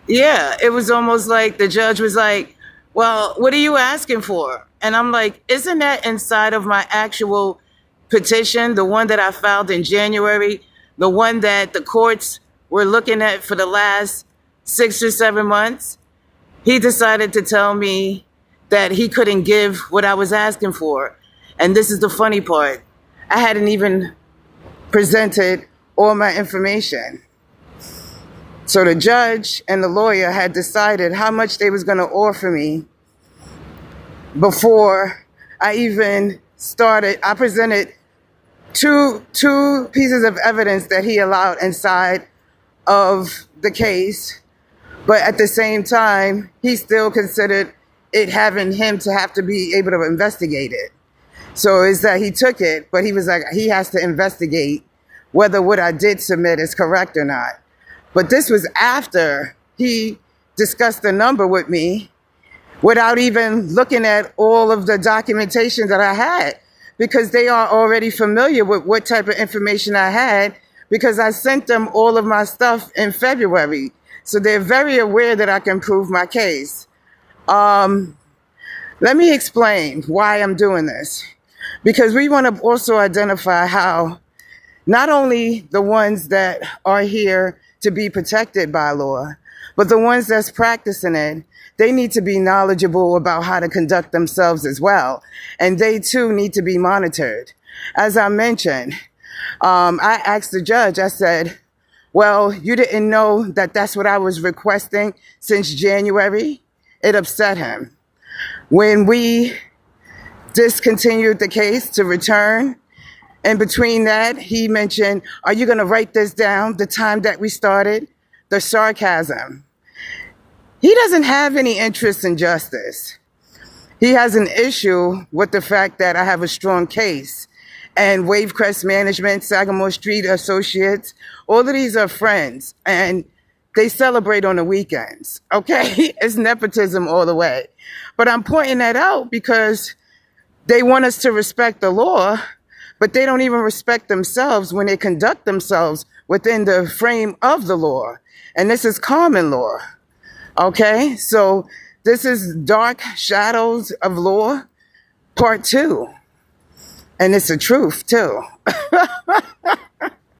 Yeah, it was almost like the judge was like, well, what are you asking for? And I'm like, isn't that inside of my actual petition, the one that I filed in January, the one that the courts were looking at for the last 6 or 7 months? He decided to tell me that he couldn't give what I was asking for. And this is the funny part. I hadn't even presented all my information. So the judge and the lawyer had decided how much they was going to offer me before I even started. I presented two pieces of evidence that he allowed inside of the case, but at the same time, he still considered it having him to have to be able to investigate it. So it's that he took it, but he was like, he has to investigate whether what I did submit is correct or not. But this was after he discussed the number with me without even looking at all of the documentation that I had, because they are already familiar with what type of information I had, because I sent them all of my stuff in February. So they're very aware that I can prove my case. Let me explain why I'm doing this. Because we want to also identify how not only the ones that are here to be protected by law, but the ones that's practicing it, they need to be knowledgeable about how to conduct themselves as well. And they too need to be monitored. As I mentioned, I asked the judge, I said, well, you didn't know that that's what I was requesting since January? It upset him. When we discontinued the case to return, in between that, he mentioned, are you going to write this down, the time that we started? The sarcasm. He doesn't have any interest in justice. He has an issue with the fact that I have a strong case. And Wavecrest Management, Sagamore Street Associates, all of these are friends. And they celebrate on the weekends, okay? It's nepotism all the way. But I'm pointing that out because they want us to respect the law, but they don't even respect themselves when they conduct themselves within the frame of the law. And this is common law, okay? So this is Dark Shadows of Law, Part 2. And it's the truth, too.